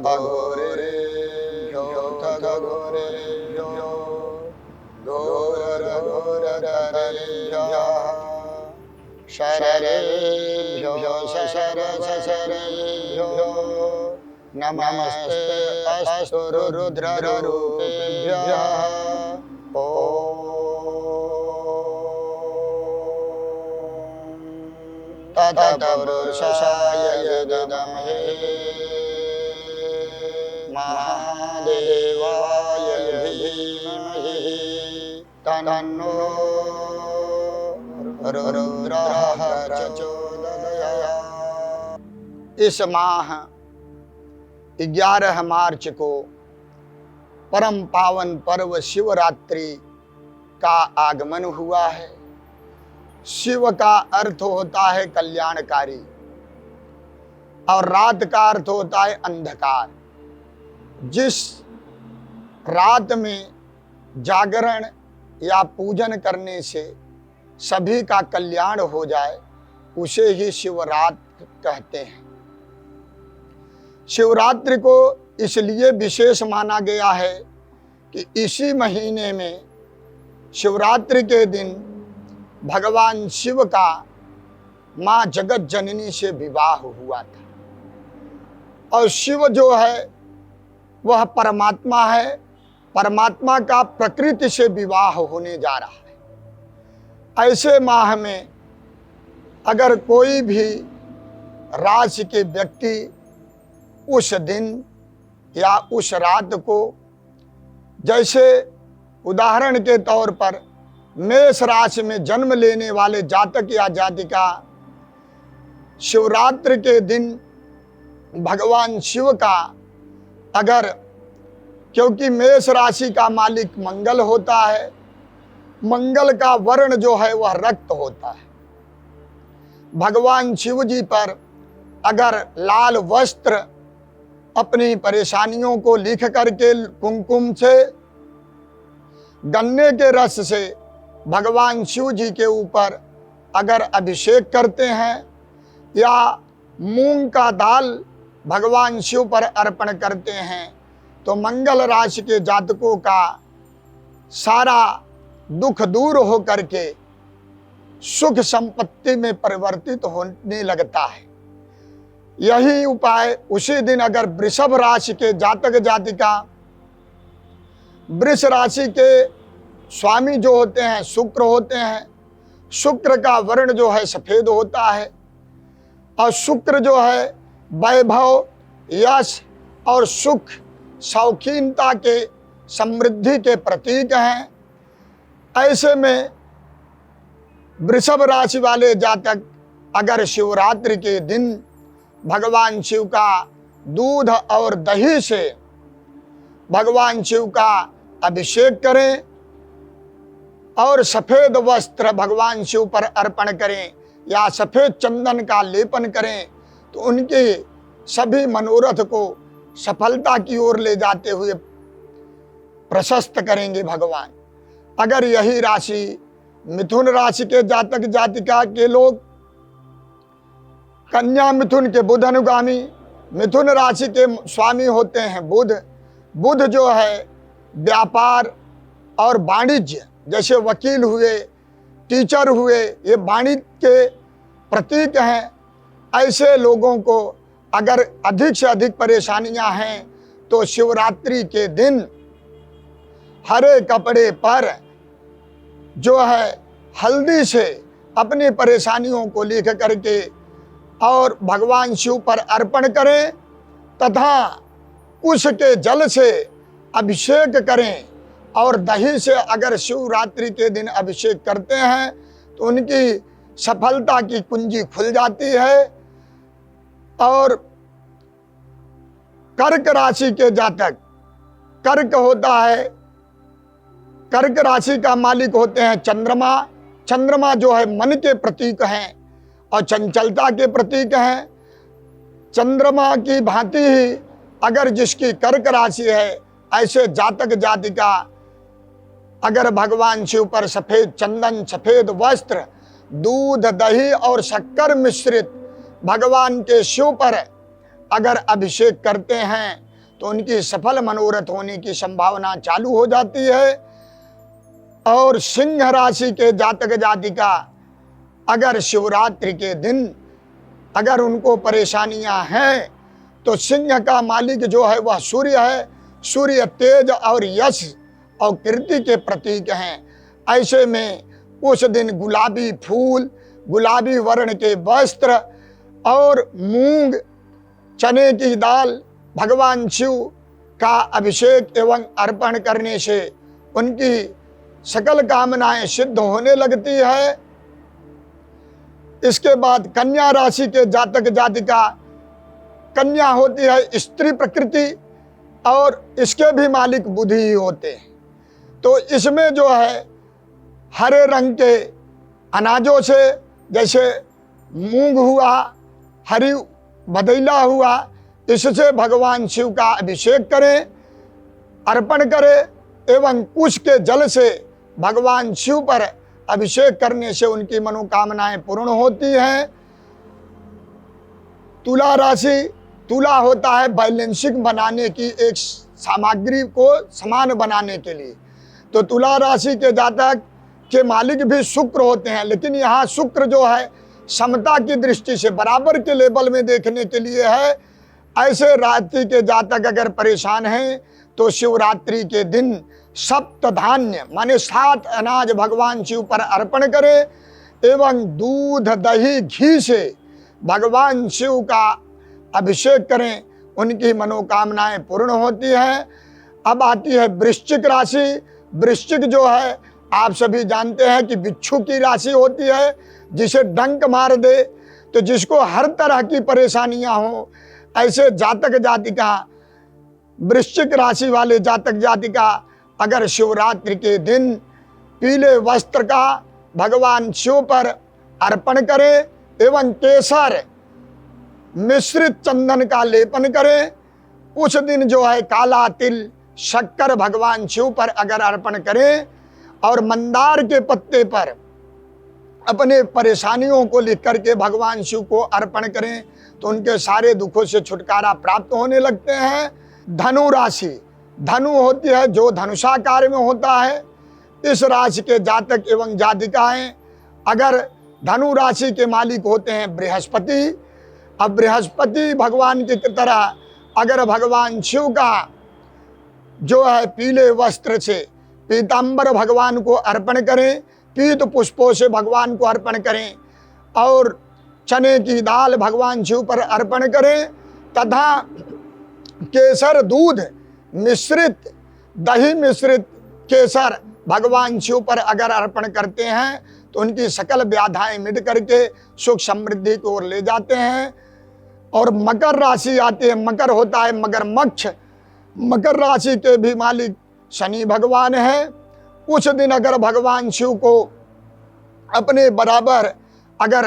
अघोरेभ्यो घोरेभ्यो घोरघोरधरेभ्यः शरेभ्यो शशरेभ्यो नमस्ते अस्तु रुद्ररूपेभ्यः। तत्पुरुषाय विद्महे महादेवाय धीमहि तन्नो रुद्रः प्रचोदयात्। इस माह 11 मार्च को परम पावन पर्व शिवरात्रि का आगमन हुआ है। शिव का अर्थ होता है कल्याणकारी और रात का अर्थ होता है अंधकार। जिस रात में जागरण या पूजन करने से सभी का कल्याण हो जाए उसे ही शिवरात्रि कहते हैं। शिवरात्रि को इसलिए विशेष माना गया है कि इसी महीने में शिवरात्रि के दिन भगवान शिव का माँ जगत जननी से विवाह हुआ था। और शिव जो है वह परमात्मा है। परमात्मा का प्रकृति से विवाह होने जा रहा है। ऐसे माह में अगर कोई भी राशि के व्यक्ति उस दिन या उस रात को, जैसे उदाहरण के तौर पर मेष राशि में जन्म लेने वाले जातक या जातिका शिवरात्रि के दिन भगवान शिव का अगर, क्योंकि मेष राशि का मालिक मंगल होता है, मंगल का वर्ण जो है वह रक्त होता है। भगवान शिव जी पर अगर लाल वस्त्र अपनी परेशानियों को लिख करके कुमकुम से, गन्ने के रस से भगवान शिव जी के ऊपर अगर अभिषेक करते हैं या मूंग का दाल भगवान शिव पर अर्पण करते हैं तो मंगल राशि के जातकों का सारा दुख दूर हो करके सुख संपत्ति में परिवर्तित होने लगता है। यही उपाय उसी दिन अगर वृषभ राशि के जातक जातिका, वृष राशि के स्वामी जो होते हैं शुक्र होते हैं, शुक्र का वर्ण जो है सफेद होता है और शुक्र जो है वैभव, यश और सुख, शौकीनता के, समृद्धि के प्रतीक हैं। ऐसे में वृषभ राशि वाले जातक अगर शिवरात्रि के दिन भगवान शिव का दूध और दही से भगवान शिव का अभिषेक करें और सफेद वस्त्र भगवान शिव पर अर्पण करें या सफेद चंदन का लेपन करें तो उनके सभी मनोरथ को सफलता की ओर ले जाते हुए प्रशस्त करेंगे भगवान। अगर यही राशि मिथुन राशि के जातक जातिका के लोग, कन्या मिथुन के बुध अनुगामी, मिथुन राशि के स्वामी होते हैं बुध। बुध जो है व्यापार और वाणिज्य, जैसे वकील हुए, टीचर हुए, ये वाणिज्य के प्रतीक हैं। ऐसे लोगों को अगर अधिक से अधिक परेशानियां हैं तो शिवरात्रि के दिन हरे कपड़े पर जो है हल्दी से अपनी परेशानियों को लिख करके और भगवान शिव पर अर्पण करें तथा कुश के जल से अभिषेक करें। और दही से अगर शिवरात्रि के दिन अभिषेक करते हैं तो उनकी सफलता की कुंजी खुल जाती है। और कर्क राशि के जातक, कर्क होता है, कर्क राशि का मालिक होते हैं चंद्रमा। चंद्रमा जो है मन के प्रतीक हैं और चंचलता के प्रतीक हैं। चंद्रमा की भांति ही अगर जिसकी कर्क राशि है, ऐसे जातक जातिका अगर भगवान शिव पर सफेद चंदन, सफेद वस्त्र, दूध, दही और शक्कर मिश्रित भगवान के शिव पर अगर अभिषेक करते हैं तो उनकी सफल मनोरथ होने की संभावना चालू हो जाती है। और सिंह राशि के जातक जातिका अगर शिवरात्रि के दिन अगर उनको परेशानियां हैं, तो सिंह का मालिक जो है वह सूर्य है। सूर्य तेज और यश और कीर्ति के प्रतीक हैं। ऐसे में उस दिन गुलाबी फूल, गुलाबी वर्ण के वस्त्र और मूंग चने की दाल भगवान शिव का अभिषेक एवं अर्पण करने से उनकी सकल कामनाएं सिद्ध होने लगती है। इसके बाद कन्या राशि के जातक जातिका, कन्या होती है स्त्री प्रकृति और इसके भी मालिक बुधि ही होते हैं। तो इसमें जो है हरे रंग के अनाजों से, जैसे मूंग हुआ, हरी भदैला हुआ, इससे भगवान शिव का अभिषेक करें, अर्पण करें एवं कुश के जल से भगवान शिव पर अभिषेक करने से उनकी मनोकामनाएं पूर्ण होती हैं। तुला राशि, तुला होता है बैलेंसिंग बनाने की एक सामग्री को समान बनाने के लिए। तो तुला राशि के जातक के मालिक भी शुक्र होते हैं, लेकिन यहाँ शुक्र जो है समता की दृष्टि से बराबर के लेवल में देखने के लिए है। ऐसे राशि के जातक अगर परेशान हैं तो शिवरात्रि के दिन सप्त धान्य माने 7 अनाज भगवान शिव पर अर्पण करें एवं दूध दही घी से भगवान शिव का अभिषेक करें, उनकी मनोकामनाएं पूर्ण होती हैं। अब आती है वृश्चिक राशि। वृश्चिक जो है आप सभी जानते हैं कि बिच्छू की राशि होती है, जिसे डंक मार दे। तो जिसको हर तरह की परेशानियां हो, ऐसे जातक जातिका, वृश्चिक राशि वाले जातक जातिका अगर शिवरात्रि के दिन पीले वस्त्र का भगवान शिव पर अर्पण करें एवं केसर मिश्रित चंदन का लेपन करें, उस दिन जो है काला तिल शक्कर भगवान शिव पर अगर अर्पण करें और मंदार के पत्ते पर अपने परेशानियों को लिख करके भगवान शिव को अर्पण करें, तो उनके सारे दुखों से छुटकारा प्राप्त होने लगते हैं। धनु राशि, धनु होती है जो धनुषाकार में होता है। इस राशि के जातक एवं जातिकाएं अगर धनु राशि के मालिक होते हैं बृहस्पति। अब बृहस्पति भगवान की तरह अगर भगवान शिव का जो है पीले वस्त्र से पीतांबर भगवान को अर्पण करें, पीत पुष्पों से भगवान को अर्पण करें और चने की दाल भगवान शिव पर अर्पण करें तथा केसर दूध मिश्रित दही मिश्रित केसर भगवान शिव पर अगर अर्पण करते हैं तो उनकी सकल व्याधाएं मिट करके सुख समृद्धि की ओर ले जाते हैं। और मकर राशि आती है, मकर होता है मगरमच्छ। मकर राशि के भी मालिक शनि भगवान हैं। उस दिन अगर भगवान शिव को अपने बराबर अगर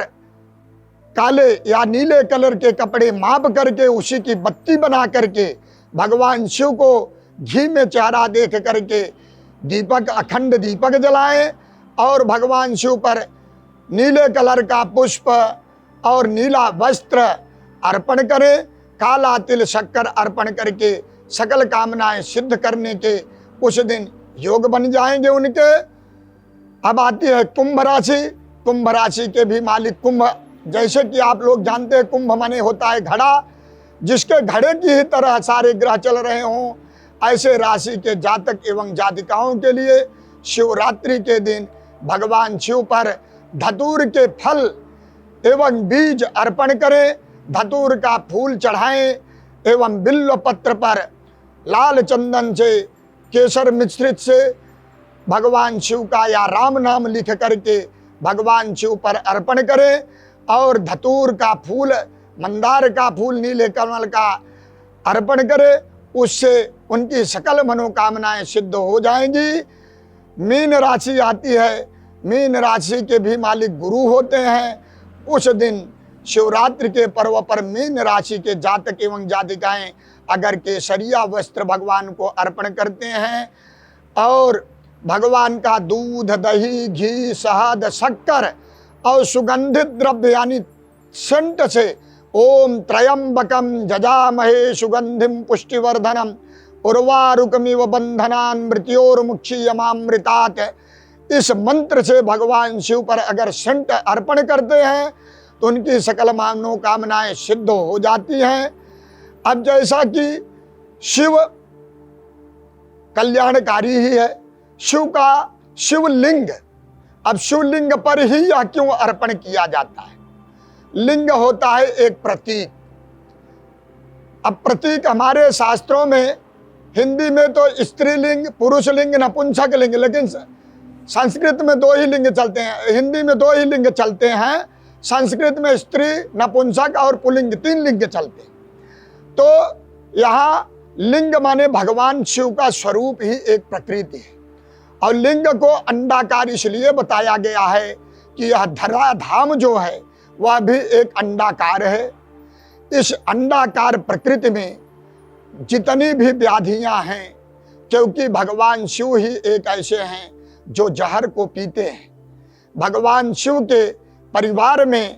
काले या नीले कलर के कपड़े माप करके उसी की बत्ती बना करके भगवान शिव को घी में चेहरा देख करके दीपक अखंड दीपक जलाएं और भगवान शिव पर नीले कलर का पुष्प और नीला वस्त्र अर्पण करें, काला तिल शक्कर अर्पण करके सकल कामनाएं सिद्ध करने के उस दिन योग बन जाएंगे उनके। अब आती है कुंभ राशि। कुंभ राशि के भी मालिक कुंभ, जैसे कि आप लोग जानते हैं कुंभ माने होता है घड़ा, जिसके घड़े की ही तरह सारे ग्रह चल रहे हों। ऐसे राशि के जातक एवं जातिकाओं के लिए शिवरात्रि के दिन भगवान शिव पर धतूर के फल एवं बीज अर्पण करें, धतूर का फूल चढ़ाएं एवं बिल्व पत्र पर लाल चंदन से केसर मिश्रित से भगवान शिव का या राम नाम लिख करके भगवान शिव पर अर्पण करें और धतूर का फूल, मंदार का फूल, नीले कमल का अर्पण करें। उससे उनकी सकल मनोकामनाएं सिद्ध हो जाएंगी। मीन राशि आती है। मीन राशि के भी मालिक गुरु होते हैं। उस दिन शिवरात्रि के पर्व पर मीन राशि के जातक एवं जातिकाएं अगर केसरिया वस्त्र भगवान को अर्पण करते हैं और भगवान का दूध दही घी शहद शक्कर और सुगंधित द्रव्य यानी सेंट से ओम त्रयंबकम जजामहे सुगंधिम पुष्टिवर्धनम उर्वारुकमिव बंधनान मृत्योर्मुक्षीयमामृतात्। इस मंत्र से भगवान शिव पर अगर सेंट अर्पण करते हैं तो उनकी सकल मनोकामनाएं सिद्ध हो जाती हैं। अब जैसा कि शिव कल्याणकारी ही है, शिव का शिवलिंग, अब शिवलिंग पर ही यह क्यों अर्पण किया जाता है? लिंग होता है एक प्रतीक। अब प्रतीक हमारे शास्त्रों में, हिंदी में तो स्त्रीलिंग, पुरुष लिंग, नपुंसक लिंग, लेकिन संस्कृत में दो ही लिंग चलते हैं। हिंदी में दो ही लिंग चलते हैं, संस्कृत में स्त्री, नपुंसक और पुल्लिंग, 3 लिंग चलते हैं। तो यहाँ लिंग माने भगवान शिव का स्वरूप ही एक प्रकृति है। और लिंग को अंडाकार इसलिए बताया गया है कि यह धराधाम जो है वह भी एक अंडाकार है। इस अंडाकार प्रकृति में जितनी भी व्याधियां हैं, क्योंकि भगवान शिव ही एक ऐसे हैं जो जहर को पीते हैं। भगवान शिव के परिवार में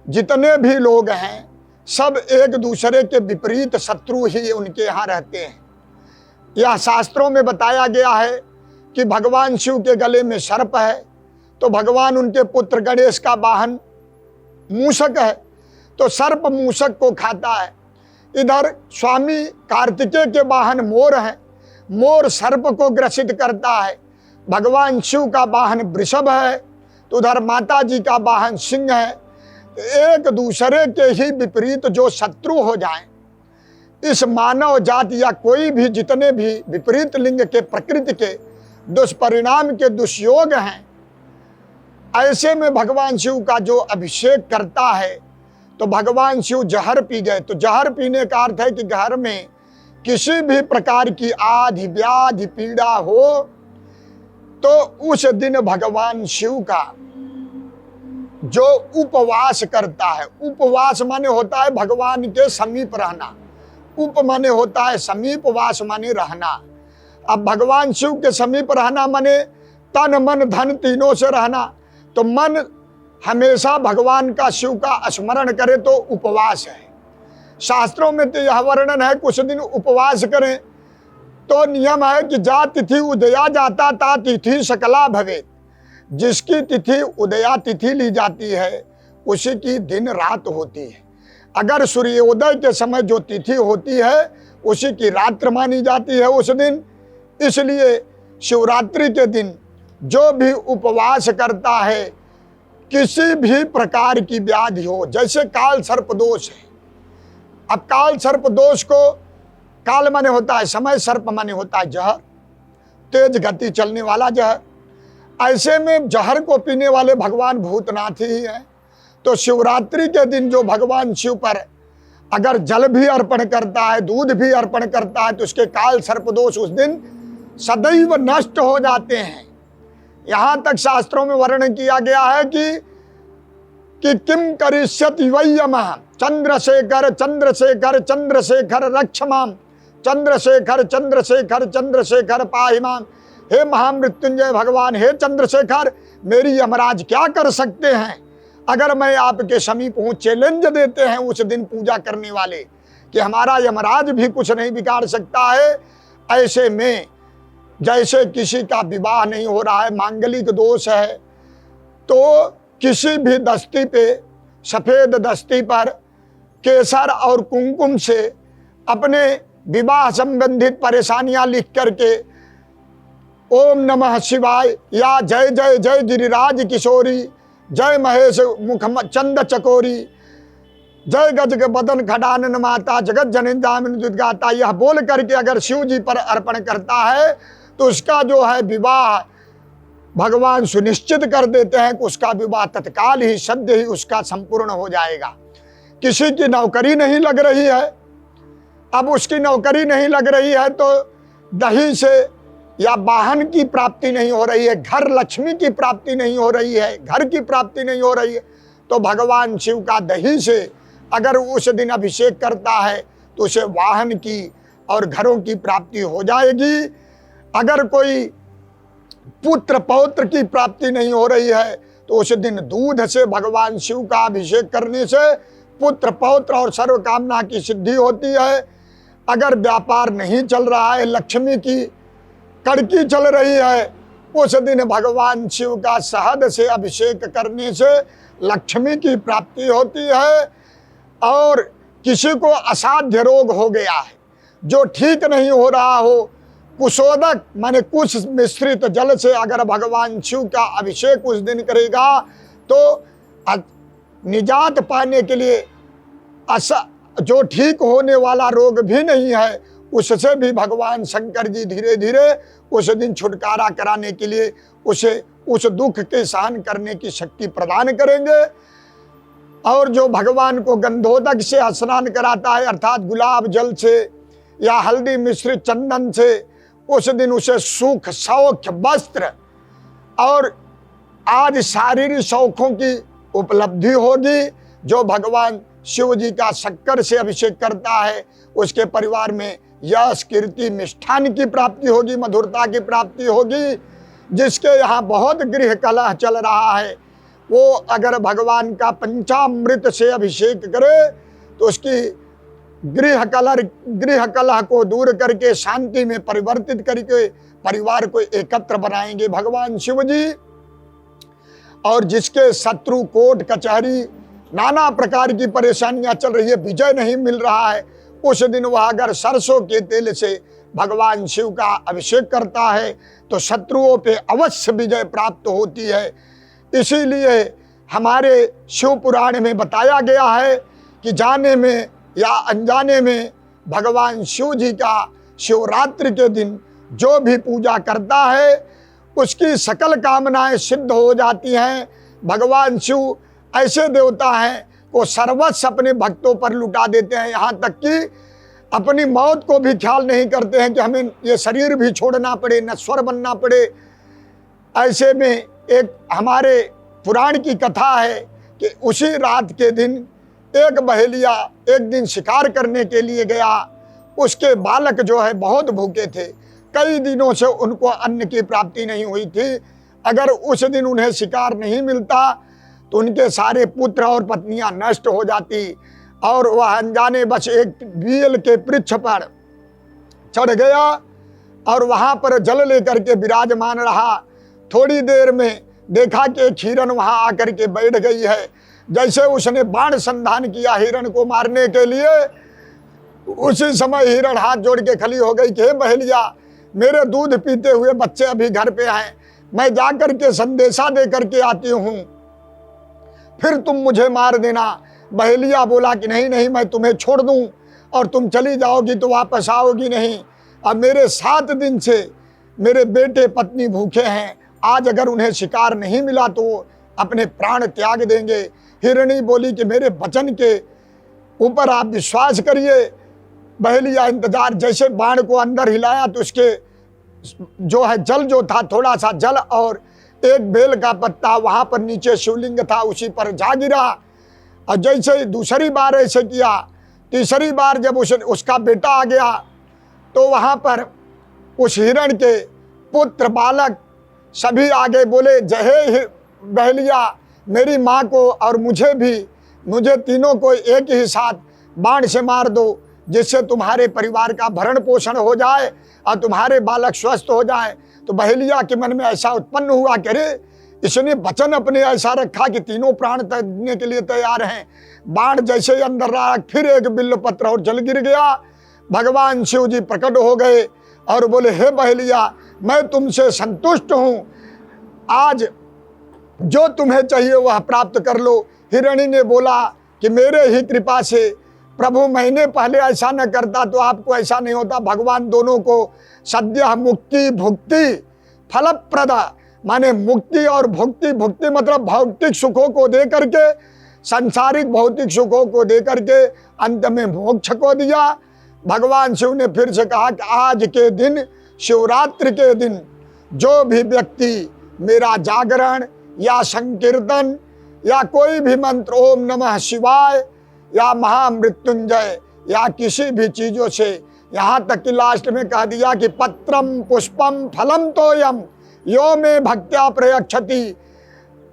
जितने भी लोग हैं सब एक दूसरे के विपरीत शत्रु ही उनके यहाँ रहते हैं। यह शास्त्रों में बताया गया है कि भगवान शिव के गले में सर्प है, तो भगवान उनके पुत्र गणेश का वाहन मूषक है, तो सर्प मूषक को खाता है। इधर स्वामी कार्तिकेय के वाहन मोर है, मोर सर्प को ग्रसित करता है। भगवान शिव का वाहन वृषभ है, तो उधर माता जी का वाहन सिंह है। एक दूसरे के ही विपरीत जो शत्रु हो जाएं, इस मानव जाति या कोई भी जितने भी विपरीत लिंग के प्रकृति के दुष्परिणाम के दुष्योग हैं, ऐसे में भगवान शिव का जो अभिषेक करता है तो भगवान शिव जहर पी गए। तो जहर पीने का अर्थ है कि घर में किसी भी प्रकार की आदि व्याधि पीड़ा हो तो उस दिन भगवान शिव का जो उपवास करता है, उपवास माने होता है भगवान के समीप रहना, उप माने होता है समीप, वास माने रहना। अब भगवान शिव के समीप रहना माने तन मन धन तीनों से रहना। तो मन हमेशा भगवान का, शिव का स्मरण करे तो उपवास है। शास्त्रों में तो यह वर्णन है कुछ दिन उपवास करें तो नियम है कि जा तिथि उदया जाता ता तिथि सकला भवेत। जिसकी तिथि उदया तिथि ली जाती है उसी की दिन रात होती है। अगर सूर्योदय के समय जो तिथि होती है उसी की रात्र मानी जाती है उस दिन। इसलिए शिवरात्रि के दिन जो भी उपवास करता है, किसी भी प्रकार की व्याधि हो, जैसे काल सर्प दोष है। अब काल सर्प दोष को, काल माने होता है समय, सर्प माने होता है जहर, तेज गति चलने वाला जहर। ऐसे में जहर को पीने वाले भगवान भूतनाथ ही हैं। तो शिवरात्रि के दिन जो भगवान शिव पर अगर जल भी अर्पण करता है, दूध भी अर्पण करता है, तो उसके काल सर्प दोष उस दिन सदैव नष्ट हो जाते हैं। यहाँ तक शास्त्रों में वर्णन किया गया है कि किम करिष्यति वय्यमः चंद्रशेखर चंद्रशेखर चंद्रशेखर रक्ष माम चंद्रशेखर चंद्रशेखर चंद्रशेखर पाहि माम। हे महामृत्युंजय भगवान, हे चंद्रशेखर, मेरी यमराज क्या कर सकते हैं अगर मैं आपके समीप हूँ। चैलेंज देते हैं उस दिन पूजा करने वाले कि हमारा यमराज भी कुछ नहीं बिगाड़ सकता है। ऐसे में जैसे किसी का विवाह नहीं हो रहा है, मांगलिक दोष है, तो किसी भी दस्ती पे, सफेद दस्ती पर केसर और कुमकुम से अपने विवाह संबंधित परेशानियां लिख करके ओम नमः शिवाय या जय जय जय गिरिराज किशोरी, जय महेश मुख चंद चकोरी, जय गज के बदन खडानन माता, जगत जननी दामिनी दुर्गाता, यह बोल करके अगर शिव जी पर अर्पण करता है तो उसका जो है विवाह भगवान सुनिश्चित कर देते हैं कि उसका विवाह तत्काल ही, सद्य ही उसका संपूर्ण हो जाएगा। किसी की नौकरी नहीं लग रही है, अब उसकी नौकरी नहीं लग रही है तो दही से या वाहन की प्राप्ति नहीं हो रही है, घर लक्ष्मी की प्राप्ति नहीं हो रही है, घर की प्राप्ति नहीं हो रही है, तो भगवान शिव का दही से अगर उस दिन अभिषेक करता है तो उसे वाहन की और घरों की प्राप्ति हो जाएगी। अगर कोई पुत्र पौत्र की प्राप्ति नहीं हो रही है तो उस दिन दूध से भगवान शिव का अभिषेक करने से पुत्र पौत्र और सर्व कामना की सिद्धि होती है। अगर व्यापार नहीं चल रहा है, लक्ष्मी की कड़की चल रही है, उस दिन भगवान शिव का शहद से अभिषेक करने से लक्ष्मी की प्राप्ति होती है। और किसी को असाध्य रोग हो गया है जो ठीक नहीं हो रहा हो, कुशोदक माने कुश मिश्रित जल से अगर भगवान शिव का अभिषेक उस दिन करेगा तो निजात पाने के लिए जो ठीक होने वाला रोग भी नहीं है, उससे भी भगवान शंकर जी धीरे धीरे उस दिन छुटकारा कराने के लिए उसे उस दुख के सहन करने की शक्ति प्रदान करेंगे। और जो भगवान को गंधोदक से स्नान कराता है, अर्थात गुलाब जल से या हल्दी मिश्रित चंदन से, उस दिन उसे सुख सौख्य वस्त्र और आज शारीरिक सौखों की उपलब्धि होगी। जो भगवान शिव जी का शक्कर से अभिषेक करता है उसके परिवार में यश कीर्ति मिष्ठान की प्राप्ति होगी, मधुरता की प्राप्ति होगी। जिसके यहाँ बहुत गृह कलह चल रहा है, वो अगर भगवान का पंचामृत से अभिषेक करे तो उसकी गृह कलह को दूर करके शांति में परिवर्तित करके परिवार को एकत्र बनाएंगे भगवान शिव जी। और जिसके शत्रु कोर्ट कचहरी नाना प्रकार की परेशानियां चल रही है, विजय नहीं मिल रहा है, उस दिन वह अगर सरसों के तेल से भगवान शिव का अभिषेक करता है तो शत्रुओं पे अवश्य विजय प्राप्त होती है। इसीलिए हमारे शिव पुराण में बताया गया है कि जाने में या अनजाने में भगवान शिव जी का शिवरात्रि के दिन जो भी पूजा करता है उसकी सकल कामनाएं सिद्ध हो जाती हैं। भगवान शिव ऐसे देवता हैं वो सर्वस्व अपने भक्तों पर लुटा देते हैं, यहाँ तक कि अपनी मौत को भी ख्याल नहीं करते हैं कि हमें ये शरीर भी छोड़ना पड़े, नश्वर बनना पड़े। ऐसे में एक हमारे पुराण की कथा है कि उसी रात के दिन एक बहेलिया एक दिन शिकार करने के लिए गया। उसके बालक जो है बहुत भूखे थे, कई दिनों से उनको अन्न की प्राप्ति नहीं हुई थी। अगर उस दिन उन्हें शिकार नहीं मिलता तो उनके सारे पुत्र और पत्नियां नष्ट हो जाती। और वह अनजाने बस एक बील के वृक्ष पर चढ़ गया और वहां पर जल लेकर के विराजमान रहा। थोड़ी देर में देखा कि एक हिरन वहां आकर के बैठ गई है। जैसे उसने बाण संधान किया हिरन को मारने के लिए, उसी समय हिरन हाथ जोड़ के खड़ी हो गई कि हे बहेलिया, मेरे दूध पीते हुए बच्चे अभी घर पे हैं, मैं जाकर के संदेशा दे करके आती हूँ, फिर तुम मुझे मार देना। बहेलिया बोला कि नहीं नहीं, मैं तुम्हें छोड़ दूं और तुम चली जाओगी तो वापस आओगी नहीं। अब मेरे 7 दिन से मेरे बेटे पत्नी भूखे हैं, आज अगर उन्हें शिकार नहीं मिला तो अपने प्राण त्याग देंगे। हिरणी बोली कि मेरे वचन के ऊपर आप विश्वास करिए। बहेलिया इंतजार, जैसे बाण को अंदर हिलाया तो उसके जो है जल जो था, थोड़ा सा जल और एक बेल का पत्ता वहां पर नीचे शिवलिंग था उसी पर जा गिरा। और जैसे दूसरी बार ऐसे किया, तीसरी बार जब उसका बेटा आ गया तो वहां पर उस हिरण के पुत्र बालक सभी आगे बोले, जय बहेलिया, मेरी माँ को और मुझे तीनों को एक ही साथ बाण से मार दो, जिससे तुम्हारे परिवार का भरण पोषण हो जाए और तुम्हारे बालक स्वस्थ हो जाए। तो बहेलिया के मन में ऐसा उत्पन्न हुआ कि अरे, इसने वचन अपने ऐसा रखा कि तीनों प्राण देने के लिए तैयार हैं। बाण जैसे अंदर रहा, फिर एक बिल्व पत्र और जल गिर गया। भगवान शिव जी प्रकट हो गए और बोले, हे बहेलिया, मैं तुमसे संतुष्ट हूँ, आज जो तुम्हें चाहिए वह प्राप्त कर लो। हिरणी ने बोला कि मेरे ही कृपा से प्रभु, मैंने पहले ऐसा न करता तो आपको ऐसा नहीं होता। भगवान दोनों को सद्य मुक्ति भुक्ति फलप्रद, माने मुक्ति और भुक्ति मतलब भौतिक सुखों को दे करके, सांसारिक भौतिक सुखों को दे करके अंत में मोक्ष को दिया। भगवान शिव ने फिर से कहा कि आज के दिन, शिवरात्रि के दिन, जो भी व्यक्ति मेरा जागरण या संकीर्तन या कोई भी मंत्र, ओम नमः शिवाय या महामृत्युंजय या किसी भी चीजों से, यहाँ तक कि लास्ट में कह दिया कि पत्रम पुष्पम फलम तोयम यो में भक्त्या प्रयक्षति।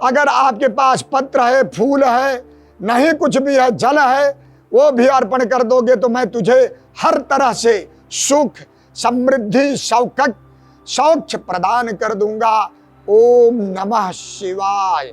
अगर आपके पास पत्र है, फूल है नहीं कुछ भी है, जल है, वो भी अर्पण कर दोगे तो मैं तुझे हर तरह से सुख, समृद्धि, सौख्य प्रदान कर दूंगा। ओम नमः शिवाय।